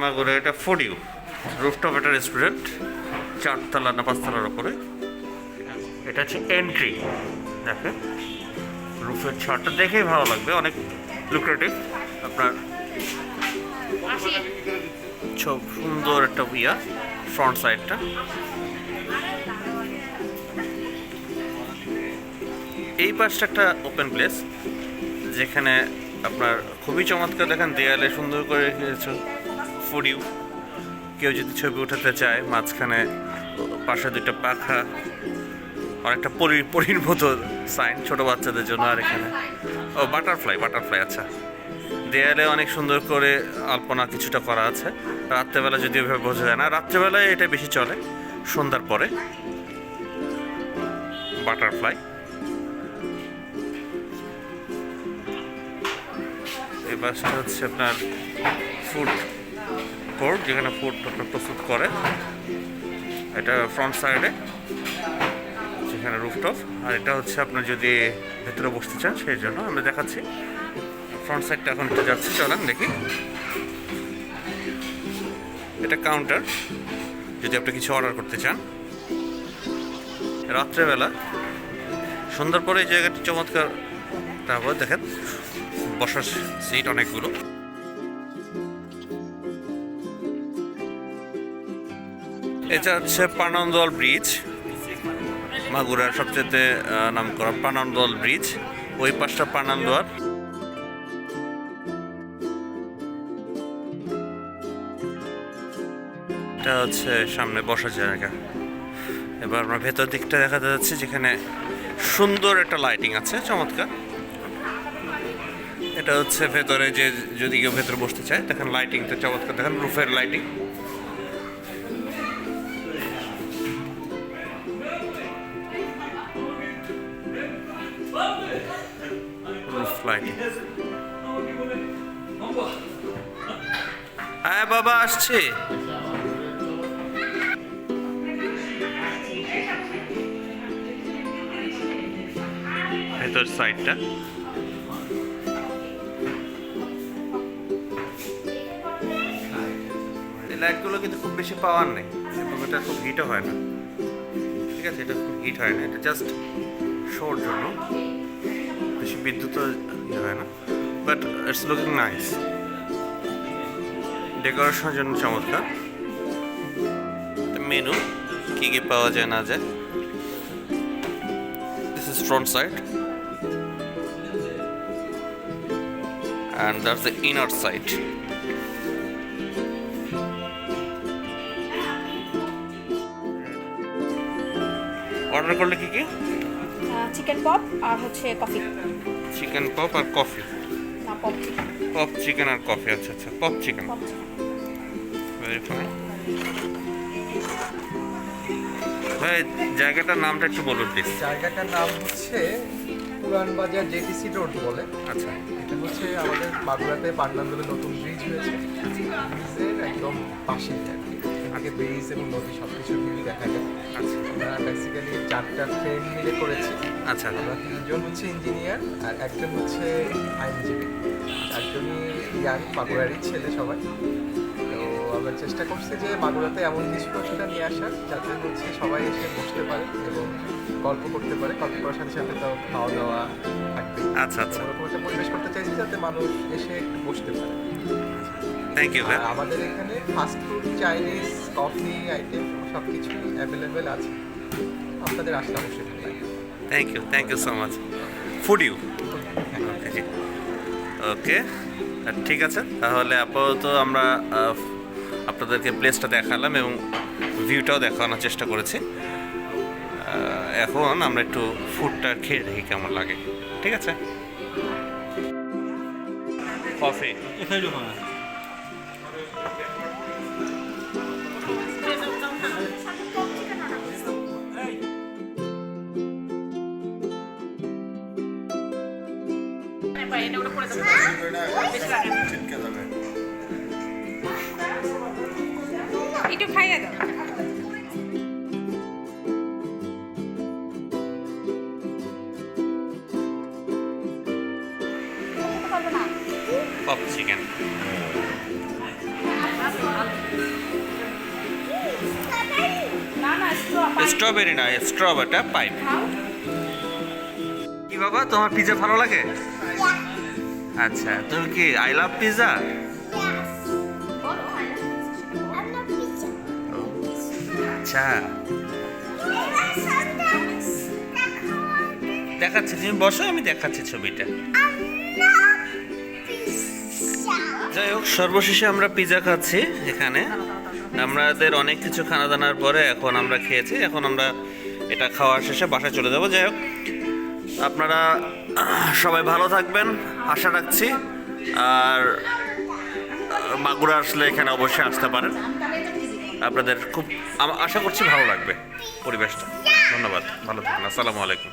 মাগুরা, এটা ফুডিউ রুফটপ, একটা রেস্টুরেন্ট 4 তলা না 5 তলার উপরে। এটা হচ্ছে এন্ট্রি। দেখেন রুফের ছাদটা দেখেই ভালো লাগবে, অনেক লুক্রেটিভ। আপনার খুব সুন্দর একটা ফ্রন্ট সাইডটা। এই পাশটা একটা ওপেন প্লেস, যেখানে আপনার খুবই চমৎকার। দেখেন দেয়ালে সুন্দর করে রেখেছে ফুডিউ। কেউ যদি ছবি উঠাতে চায়, মাঝখানে পাশে 2টা পাখা, অনেকটা পরীর মতো সাইন ছোট বাচ্চাদের জন্য। আর এখানে বাটারফ্লাই। আচ্ছা, দেয়ালে অনেক সুন্দর করে আলপনা কিছুটা করা আছে। রাত্রেবেলা যদিও ভাবে বোঝা যায় না, রাত্রেবেলায় এটা বেশি চলে, সন্ধ্যার পরে। বাটারফ্লাই। এই পাশে হচ্ছে আপনার ফুড কোর্ট, যেখানে ফুড আপনার প্রস্তুত করে। এটা ফ্রন্ট সাইডে, যেখানে রুফটপ। আর এটা হচ্ছে আপনার যদি ভেতরে বসতে চান, সেই জন্য আমরা দেখাচ্ছি। ফ্রন্ট সাইডটা এখন একটু যাচ্ছি, চলেন দেখি। এটা কাউন্টার, যদি আপনি কিছু অর্ডার করতে চান। রাত্রেবেলা সন্ধ্যার পরে এই জায়গাটি চমৎকার। তারপর দেখেন বসার সিট অনেকগুলো। এটা হচ্ছে পানান্দোয়াল ব্রিজ, মাগুরার সবচেয়ে নাম করা পানান্দোয়াল ব্রিজ। ওই পাশটা পানান্দোয়াল। এটা হচ্ছে সামনে বসার জায়গা। এবার আমরা ভেতর দিকটা দেখা যাচ্ছে, যেখানে সুন্দর একটা লাইটিং আছে, চমৎকার। এটা হচ্ছে ভেতরে, যে যদি কেউ ভেতরে বসতে চায়, দেখেন লাইটিংটা চমৎকার। দেখেন রুফের লাইটিং। Roof lighting. হ্যাঁ বাবা, আসছে। ভেতর সাইডটা এই লাইটগুলো কিন্তু খুব বেশি পাওয়ার নেই, এবং এটা খুব হিটও হয় না। ঠিক আছে, এটা খুব হিট হয় না, এটা জাস্ট শোর জন্য, বেশি বিদ্যুৎও হয় না। বাট ইটস লুকিং নাইস, ডেকোরেশনের জন্য চমৎকার। মেনু কি কি পাওয়া যায় না যায়। This is front side and that's the inner side. Order করলে কি কি? চিকেন পপ আর হচ্ছে কফি। চিকেন পপ আর কফি? না, পপ চিকেন। পপ চিকেন আর কফি। আচ্ছা আচ্ছা, পপ চিকেন। Very fine. ভাই, জায়গাটার নামটা একটু বলুন প্লিজ। জায়গাটার নাম হচ্ছে পুরান বাজার জেটিসি রোড বলে। আচ্ছা, এটা হচ্ছে আমাদের মাগুরাতে পান্নান্দোলে নতুন ব্রিজ হয়েছে, ব্রিজের একদম পাশে আর কি। আগে ব্রিজ এবং নদী সব কিছু মিলিয়ে দেখা যায়। আচ্ছা, আমরা বেসিক্যালি 4টা ফ্রেম মিলে করেছি। আচ্ছা। আমরা 3জন হচ্ছে ইঞ্জিনিয়ার আর একজন হচ্ছে আইনজীবী। 4জনই ইয়াং মাগুরারই ছেলে সবাই। তো আমরা চেষ্টা করছি যে মাগুরাতে এমন কিছু প্রতিটা নিয়ে আসার, যাতে হচ্ছে সবাই এসে বসতে পারে এবং গল্প করতে পারে। গল্প করার সাথে সাথে তো খাওয়া দাওয়া থাকবে। আচ্ছা আচ্ছা, ওরকম একটা পরিবেশ করতে চাইছি যাতে মানুষ এসে একটু বসতে পারে। থ্যাংক ইউ ভাই। আর আমাদের এখানে fast food, Chinese, coffee item সব কিছুই অ্যাভেলেবেল আছে। আপনাদের আসলে অবশ্যই ভালো লাগবে। Thank you so much. ফুড ইউ। ওকে, ঠিক আছে। তাহলে আপাতত আমরা আপনাদেরকে প্লেসটা দেখালাম এবং ভিউটাও দেখানোর চেষ্টা করেছি। এখন আমরা একটু ফুডটা খেয়ে দেখি কেমন লাগে। ঠিক আছে। কফি একটু খাইয়ে দাও। Pop chicken. স্ট্রবেরি না, স্ট্রবেরিটা পাইপ। কি বাবা, তোমার পিৎজা ভালো লাগে? আচ্ছা, তুমি কি আই লাভ পিৎজা? আচ্ছা, দেখাচ্ছি, তুমি বসো, আমি দেখাচ্ছি ছবিটা। যাই হোক, সর্বশেষে আমরা পিৎজা খাচ্ছি এখানে। আমাদের অনেক কিছু খানা দানার পরে এখন আমরা খেয়েছি, এখন আমরা এটা খাওয়ার শেষে বাসায় চলে যাব। যাই হোক, আপনারা সবাই ভালো থাকবেন আশা রাখছি। আর মাগুরা আসলে এখানে অবশ্যই আসতে পারেন, আপনাদের খুব আশা করছি ভালো লাগবে পরিবেশটা। ধন্যবাদ, ভালো থাকুন, আসসালামু আলাইকুম।